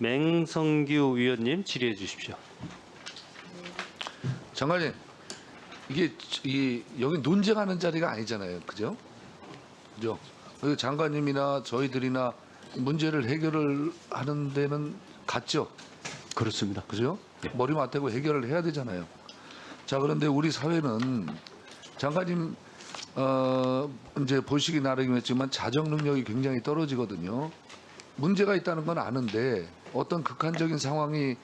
맹성규 의원님 질의해 주십시오. 장관님, 이게 여기 논쟁하는 자리가 아니잖아요, 그죠? 그죠? 그리고 장관님이나 저희들이나 문제를 해결을 하는 데는 갔죠. 그렇습니다. 그죠? 머리 맞대고 해결을 해야 되잖아요. 자, 그런데 우리 사회는 장관님 이제 보시기 나름이었지만 자정 능력이 굉장히 떨어지거든요. 문제가 있다는 건 아는데 어떤 극한적인 상황이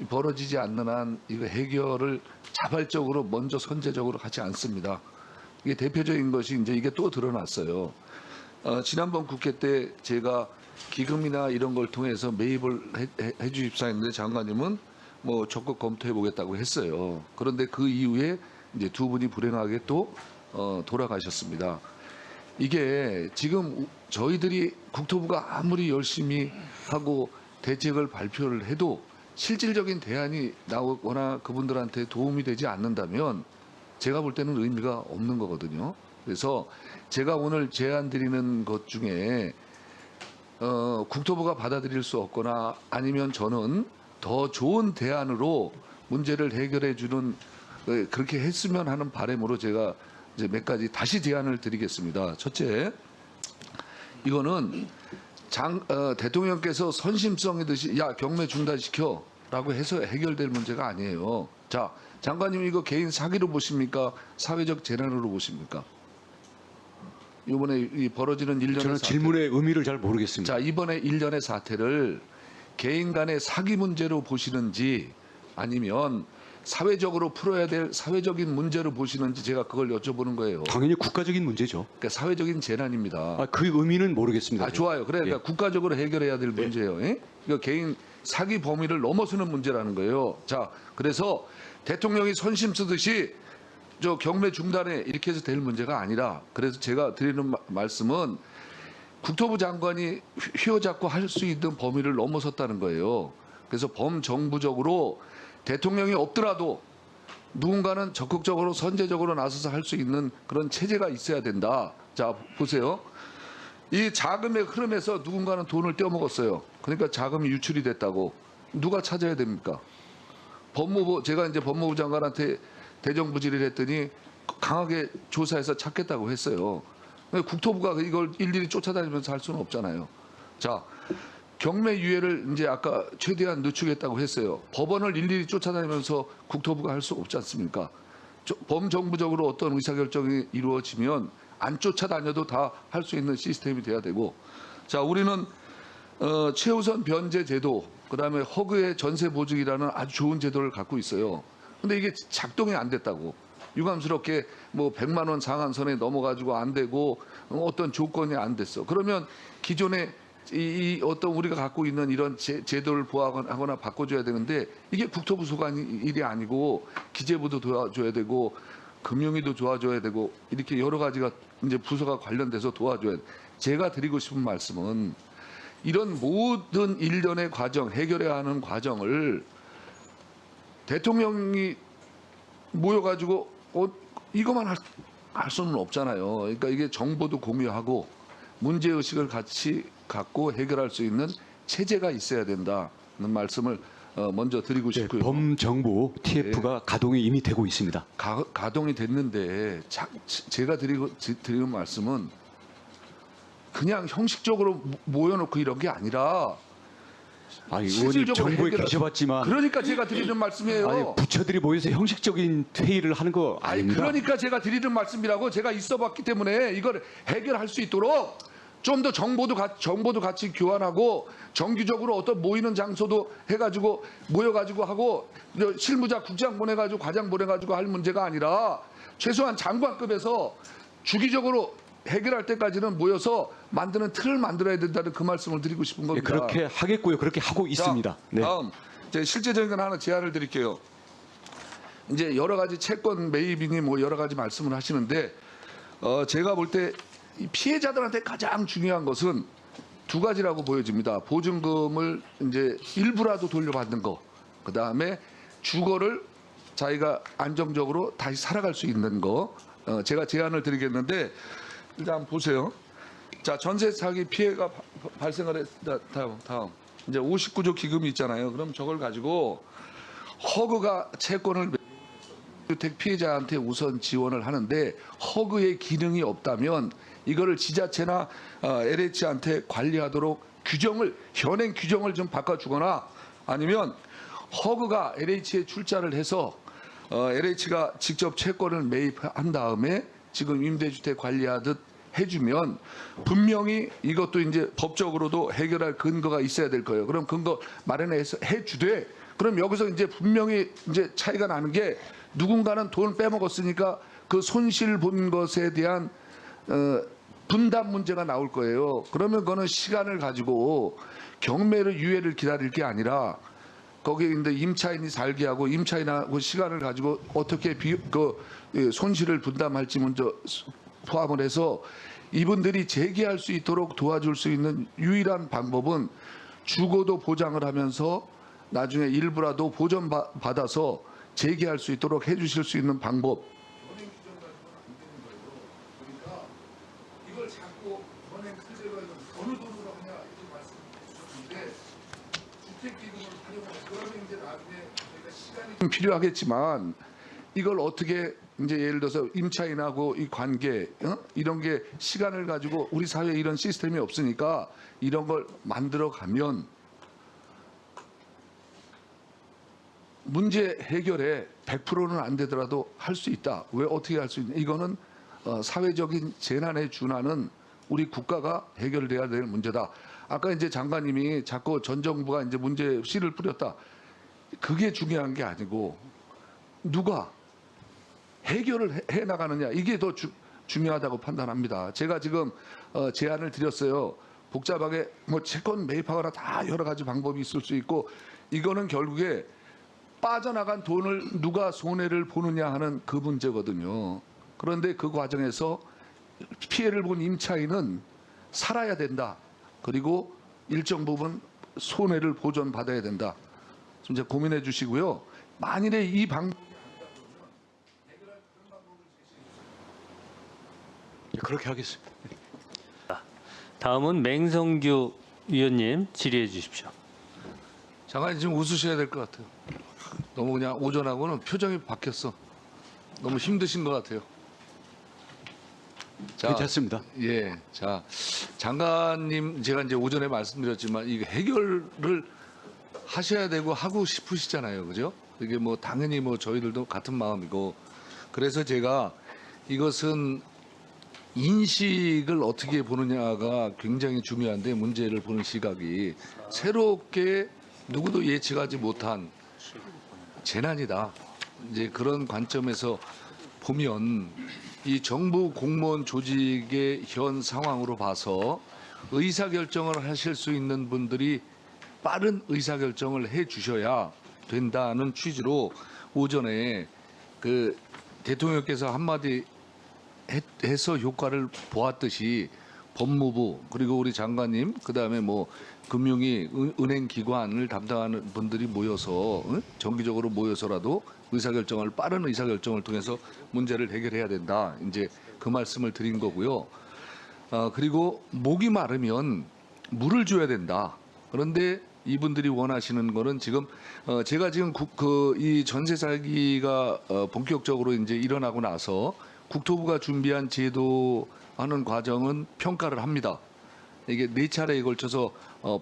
벌어지지 않는 한 이거 해결을 자발적으로 먼저 선제적으로 하지 않습니다. 이게 대표적인 것이 이제 이게 또 드러났어요. 지난번 국회 때 제가 기금이나 이런 걸 통해서 매입을 해 주십사 했는데 장관님은 뭐 적극 검토해 보겠다고 했어요. 그런데 그 이후에 이제 두 분이 불행하게 또 돌아가셨습니다. 이게 지금 저희들이 국토부가 아무리 열심히 하고 대책을 발표를 해도 실질적인 대안이 나오거나 그분들한테 도움이 되지 않는다면 제가 볼 때는 의미가 없는 거거든요. 그래서 제가 오늘 제안 드리는 것 중에 국토부가 받아들일 수 없거나 아니면 저는 더 좋은 대안으로 문제를 해결해 주는 그렇게 했으면 하는 바람으로 제가 이제 몇 가지 다시 제안을 드리겠습니다. 첫째, 이거는 대통령께서 선심성이듯이 야 경매 중단시켜라고 해서 해결될 문제가 아니에요. 자, 장관님 이거 개인 사기로 보십니까? 사회적 재난으로 보십니까? 이번에 이 벌어지는 일련의 저는 질문의 의미를 잘 모르겠습니다. 자, 이번에 일련의 사태를 개인 간의 사기 문제로 보시는지 아니면 사회적으로 풀어야 될 사회적인 문제로 보시는지 제가 그걸 여쭤보는 거예요. 당연히 국가적인 문제죠. 그러니까 사회적인 재난입니다. 그 의미는 모르겠습니다. 좋아요. 그러니까 예. 국가적으로 해결해야 될 문제예요. 예? 이거 개인 사기 범위를 넘어서는 문제라는 거예요. 자, 그래서 대통령이 선심 쓰듯이 저 경매 중단에 이렇게 해서 될 문제가 아니라 그래서 제가 드리는 말씀은 국토부 장관이 휘어잡고 할 수 있는 범위를 넘어섰다는 거예요. 그래서 범정부적으로 대통령이 없더라도 누군가는 적극적으로 선제적으로 나서서 할 수 있는 그런 체제가 있어야 된다. 자, 보세요. 이 자금의 흐름에서 누군가는 돈을 떼어먹었어요. 그러니까 자금이 유출이 됐다고. 누가 찾아야 됩니까? 제가 이제 법무부 장관한테 대정부질의를 했더니 강하게 조사해서 찾겠다고 했어요. 국토부가 이걸 일일이 쫓아다니면서 할 수는 없잖아요. 자, 경매 유예를 이제 아까 최대한 늦추겠다고 했어요. 법원을 일일이 쫓아다니면서 국토부가 할 수 없지 않습니까? 범정부적으로 어떤 의사결정이 이루어지면 안 쫓아다녀도 다 할 수 있는 시스템이 돼야 되고, 자, 우리는 최우선 변제 제도, 그다음에 허그의 전세 보증이라는 아주 좋은 제도를 갖고 있어요. 근데 이게 작동이 안 됐다고. 유감스럽게 뭐 100만 원 상한선에 넘어가지고 안 되고 어떤 조건이 안 됐어. 그러면 기존에 이 어떤 우리가 갖고 있는 이런 제도를 보완하거나 바꿔줘야 되는데 이게 국토부 소관 일이 아니고 기재부도 도와줘야 되고 금융위도 도와줘야 되고 이렇게 여러 가지가 이제 부서가 관련돼서 도와줘야 돼. 제가 드리고 싶은 말씀은 이런 모든 일련의 과정, 해결해야 하는 과정을 대통령이 모여가지고 이것만 할 수는 없잖아요. 그러니까 이게 정보도 공유하고 문제의식을 같이 갖고 해결할 수 있는 체제가 있어야 된다는 말씀을 먼저 드리고 네, 싶고요. 범정부 TF가 가동이 이미 되고 있습니다. 가동이 됐는데 제가 드리는 말씀은 그냥 형식적으로 모여놓고 이런 게 아니라 의원님 정부에 계셔봤지만 그러니까 제가 드리는 말씀이에요. 부처들이 모여서 형식적인 회의를 하는 거 아닙니다. 그러니까 제가 드리는 말씀이라고. 제가 있어봤기 때문에 이걸 해결할 수 있도록 좀 더 정보도 같이 교환하고 정기적으로 어떤 모이는 장소도 해가지고 모여가지고 하고 실무자 국장 보내가지고 과장 보내가지고 할 문제가 아니라 최소한 장관급에서 주기적으로 해결할 때까지는 모여서 만드는 틀을 만들어야 된다는 그 말씀을 드리고 싶은 겁니다. 그렇게 하겠고요. 그렇게 하고 있습니다. 네. 다음 제가 실제적인 건 하나 제안을 드릴게요. 이제 여러 가지 채권 매입이니 뭐 여러 가지 말씀을 하시는데 제가 볼 때 피해자들한테 가장 중요한 것은 두 가지라고 보여집니다. 보증금을 이제 일부라도 돌려받는 거, 그 다음에 주거를 자기가 안정적으로 다시 살아갈 수 있는 거. 제가 제안을 드리겠는데 일단 한번 보세요. 자, 전세 사기 피해가 발생을 했다. 다음. 이제 59조 기금이 있잖아요. 그럼 저걸 가지고 허그가 채권을 주택 피해자한테 우선 지원을 하는데 허그의 기능이 없다면 이거를 지자체나 LH한테 관리하도록 규정을 현행 규정을 좀 바꿔주거나 아니면 허그가 LH에 출자를 해서 LH가 직접 채권을 매입한 다음에 지금 임대주택 관리하듯 해주면 분명히 이것도 이제 법적으로도 해결할 근거가 있어야 될 거예요. 그럼 근거 마련해서 해주되 그럼 여기서 이제 분명히 이제 차이가 나는 게 누군가는 돈 빼먹었으니까 그 손실 본 것에 대한 분담 문제가 나올 거예요. 그러면 그거는 시간을 가지고 경매를 유예를 기다릴 게 아니라 거기에 이제 임차인이 살게 하고 임차인하고 시간을 가지고 어떻게 손실을 분담할지 먼저 포함을 해서 이분들이 재개할 수 있도록 도와줄 수 있는 유일한 방법은 주거도 보장을 하면서 나중에 일부라도 보전받아서 재개할 수 있도록 해주실 수 있는 방법. 그러니까 이걸 자꾸 현행 클제가 어느 돈으로 하냐 이렇게 말씀해 주셨는데 주택기금을 활용하면 그러면 이제 나중에 저희가 시간이 좀 필요하겠지만 이걸 어떻게 이제 예를 들어서 임차인하고 이 관계 이런 게 시간을 가지고 우리 사회에 이런 시스템이 없으니까 이런 걸 만들어 가면 문제 해결에 100%는 안 되더라도 할 수 있다. 왜 어떻게 할 수 있냐? 이거는 사회적인 재난에 준하는 우리 국가가 해결돼야 될 문제다. 아까 이제 장관님이 자꾸 전 정부가 이제 문제 씨를 뿌렸다. 그게 중요한 게 아니고 누가 해결을 해 나가느냐 이게 더 중요하다고 판단합니다. 제가 지금 제안을 드렸어요. 복잡하게 뭐 채권 매입하거나 다 여러 가지 방법이 있을 수 있고 이거는 결국에 빠져나간 돈을 누가 손해를 보느냐 하는 그 문제거든요. 그런데 그 과정에서 피해를 본 임차인은 살아야 된다. 그리고 일정 부분 손해를 보전받아야 된다. 좀 이제 고민해 주시고요. 만일에 이 방법이 그렇게 하겠습니다. 다음은 맹성규 위원님 질의해 주십시오. 장관님 지금 웃으셔야 될 것 같아요. 너무 그냥 오전하고는 표정이 바뀌었어. 너무 힘드신 것 같아요. 자, 괜찮습니다. 예, 자 장관님 제가 이제 오전에 말씀드렸지만 이게 해결을 하셔야 되고 하고 싶으시잖아요, 그죠? 이게 뭐 당연히 뭐 저희들도 같은 마음이고 그래서 제가 이것은 인식을 어떻게 보느냐가 굉장히 중요한데 문제를 보는 시각이 새롭게 누구도 예측하지 못한 재난이다. 이제 그런 관점에서 보면 이 정부 공무원 조직의 현 상황으로 봐서 의사결정을 하실 수 있는 분들이 빠른 의사결정을 해 주셔야 된다는 취지로 오전에 그 대통령께서 한마디 해서 효과를 보았듯이 법무부 그리고 우리 장관님 그다음에 뭐 금융위 은행 기관을 담당하는 분들이 모여서 정기적으로 모여서라도 의사결정을 빠른 의사결정을 통해서 문제를 해결해야 된다. 이제 그 말씀을 드린 거고요. 그리고 목이 마르면 물을 줘야 된다. 그런데 이분들이 원하시는 거는 지금 제가 지금 이 전세 사기가 본격적으로 이제 일어나고 나서 국토부가 준비한 제도하는 과정은 평가를 합니다. 이게 4차례에 걸쳐서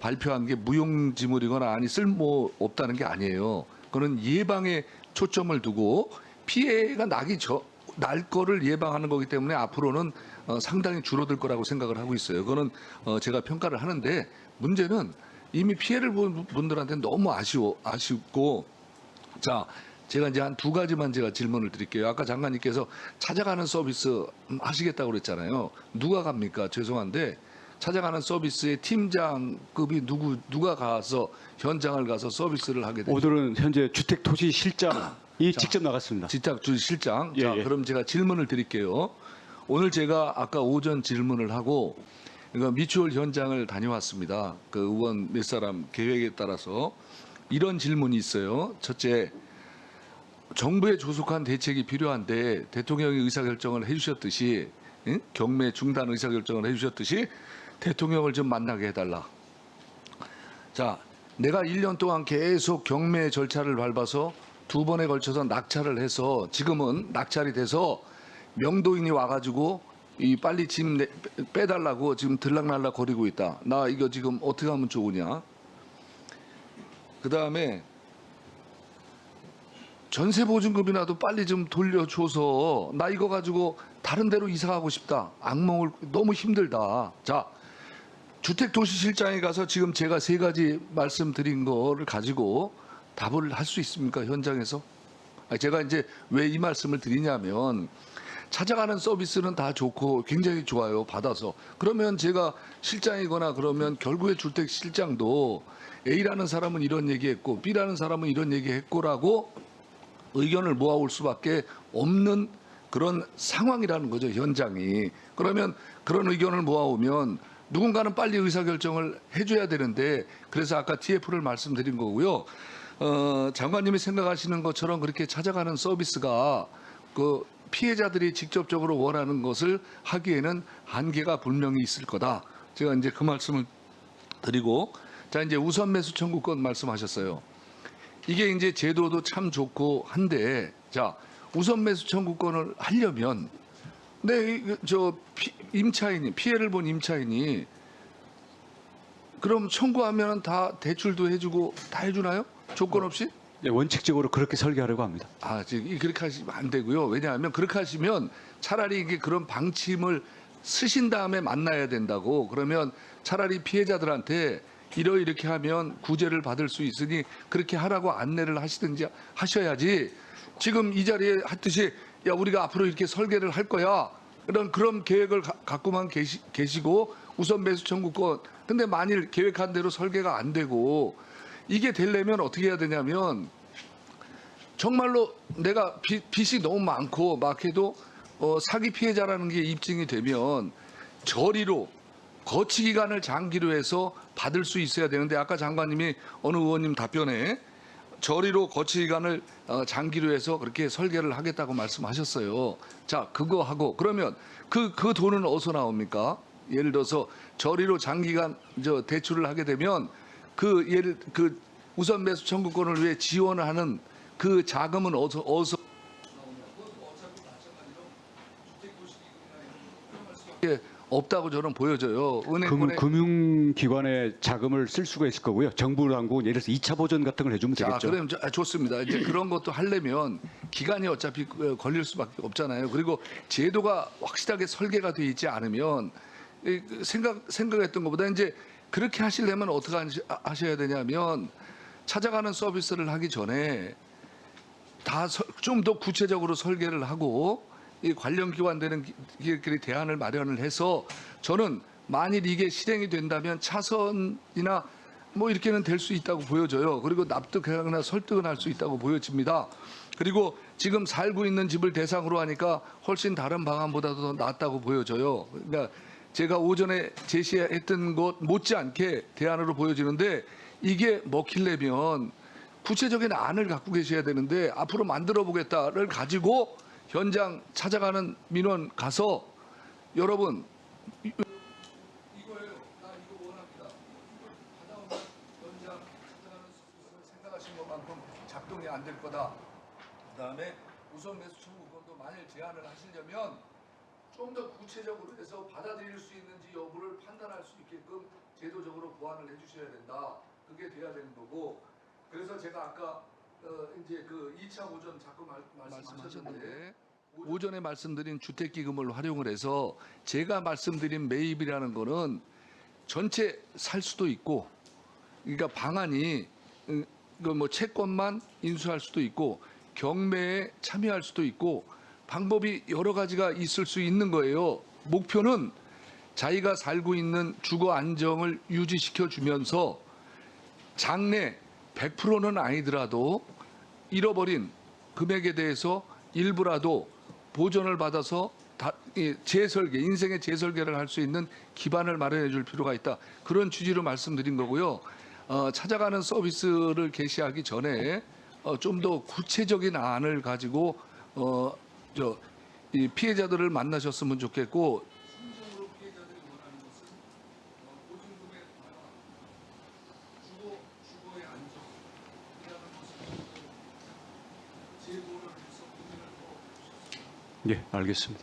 발표한 게 무용지물이거나 아니 쓸모 없다는 게 아니에요. 그거는 예방에 초점을 두고 피해가 날 거를 예방하는 거기 때문에 앞으로는 상당히 줄어들 거라고 생각을 하고 있어요. 그거는 제가 평가를 하는데 문제는 이미 피해를 본 분들한테는 너무 아쉽고 자 제가 이제 한 2가지만 제가 질문을 드릴게요. 아까 장관님께서 찾아가는 서비스 하시겠다고 그랬잖아요. 누가 갑니까? 죄송한데 찾아가는 서비스의 팀장급이 누가 가서 현장을 가서 서비스를 하게 됩니까? 오늘은 현재 주택토지실장이 직접 나갔습니다. 실장. 예, 자, 예. 그럼 제가 질문을 드릴게요. 오늘 제가 아까 오전 질문을 하고 그러니까 미추홀 현장을 다녀왔습니다. 그 의원 몇 사람 계획에 따라서 이런 질문이 있어요. 첫째, 정부의 조속한 대책이 필요한데 대통령이 의사결정을 해주셨듯이 경매 중단 의사결정을 해주셨듯이 대통령을 좀 만나게 해달라. 자, 내가 1년 동안 계속 경매 절차를 밟아서 2번에 걸쳐서 낙찰을 해서 지금은 낙찰이 돼서 명도인이 와가지고 이 빨리 짐 빼달라고 지금 들락날락 거리고 있다. 나 이거 지금 어떻게 하면 좋으냐? 그 다음에 전세 보증금이라도 빨리 좀 돌려줘서 나 이거 가지고 다른 데로 이사 가고 싶다. 악몽을 너무 힘들다. 자, 주택도시실장에 가서 지금 제가 3가지 말씀드린 거를 가지고 답을 할 수 있습니까? 현장에서? 제가 이제 왜 이 말씀을 드리냐면 찾아가는 서비스는 다 좋고 굉장히 좋아요. 받아서. 그러면 제가 실장이거나 그러면 결국에 주택실장도 A라는 사람은 이런 얘기했고 B라는 사람은 이런 얘기했고라고 의견을 모아올 수밖에 없는 그런 상황이라는 거죠. 현장이. 그러면 그런 의견을 모아오면 누군가는 빨리 의사결정을 해줘야 되는데 그래서 아까 TF를 말씀드린 거고요. 장관님이 생각하시는 것처럼 그렇게 찾아가는 서비스가 그 피해자들이 직접적으로 원하는 것을 하기에는 한계가 분명히 있을 거다. 제가 이제 그 말씀을 드리고 자 이제 우선 매수 청구권 말씀하셨어요. 이게 이제 제도도 참 좋고 한데 자 우선 매수 청구권을 하려면 임차인이 피해를 본 임차인이 그럼 청구하면 다 대출도 해주고 다 해주나요? 조건 없이? 네, 원칙적으로 그렇게 설계하려고 합니다. 지금 그렇게 하시면 안 되고요. 왜냐하면 그렇게 하시면 차라리 이게 그런 방침을 쓰신 다음에 만나야 된다고. 그러면 차라리 피해자들한테 이렇게 하면 구제를 받을 수 있으니 그렇게 하라고 안내를 하시든지 하셔야지. 지금 이 자리에 했듯이 야 우리가 앞으로 이렇게 설계를 할 거야. 그런 계획을 갖고만 계시고 우선 매수 청구권. 근데 만일 계획한 대로 설계가 안 되고 이게 되려면 어떻게 해야 되냐면 정말로 내가 빚이 너무 많고 막 해도 사기 피해자라는 게 입증이 되면 저리로 거치 기간을 장기로 해서 받을 수 있어야 되는데 아까 장관님이 어느 의원님 답변에 저리로 거치 기간을 장기로 해서 그렇게 설계를 하겠다고 말씀하셨어요. 자, 그거 하고 그러면 그 돈은 어디서 나옵니까? 예를 들어서 저리로 장기간 대출을 하게 되면 그 우선 매수 청구권을 위해 지원을 하는 그 자금은 어디서 없다고 저는 보여져요. 은행권에 금융기관의 자금을 쓸 수가 있을 거고요. 정부 당국은 예를 들어서 2차 보전 같은 걸 해주면 되겠죠. 그럼 좋습니다. 이제 그런 것도 하려면 기간이 어차피 걸릴 수밖에 없잖아요. 그리고 제도가 확실하게 설계가 되어 있지 않으면 생각했던 것보다 이제 그렇게 하시려면 어떻게 하셔야 되냐면 찾아가는 서비스를 하기 전에 다 좀 더 구체적으로 설계를 하고 이 관련 기관들은 대안을 마련을 해서 저는 만일 이게 실행이 된다면 차선이나 뭐 이렇게는 될 수 있다고 보여져요. 그리고 납득하거나 설득은 할 수 있다고 보여집니다. 그리고 지금 살고 있는 집을 대상으로 하니까 훨씬 다른 방안보다도 더 낫다고 보여져요. 그러니까 제가 오전에 제시했던 것 못지않게 대안으로 보여지는데 이게 먹히려면 구체적인 안을 갖고 계셔야 되는데 앞으로 만들어 보겠다를 가지고 현장 찾아가는 민원 가서 여러분 이거예요. 나 이거 원합니다. 이걸 받아오면 현장 찾아가는 생각하신 것만큼 작동이 안 될 거다. 그다음에 우선 매수 청구권도 만일 제한을 하시려면 좀 더 구체적으로 해서 받아들일 수 있는지 여부를 판단할 수 있게끔 제도적으로 보완을 해주셔야 된다. 그게 돼야 되는 거고. 그래서 제가 아까 이제 그 2차 오전 자꾸 말씀하셨는데 오전에 말씀드린 주택기금을 활용을 해서 제가 말씀드린 매입이라는 거는 전체 살 수도 있고, 그러니까 방안이 그 뭐 채권만 인수할 수도 있고 경매에 참여할 수도 있고 방법이 여러 가지가 있을 수 있는 거예요. 목표는 자기가 살고 있는 주거 안정을 유지시켜 주면서 장래 100%는 아니더라도 잃어버린 금액에 대해서 일부라도 보전을 받아서 재설계, 인생의 재설계를 할 수 있는 기반을 마련해 줄 필요가 있다. 그런 취지로 말씀드린 거고요. 찾아가는 서비스를 개시하기 전에 좀 더 구체적인 안을 가지고 이 피해자들을 만나셨으면 좋겠고, 심정으로 피해자들이 원하는 것은 보증금의 완화, 주거에 예, 알겠습니다.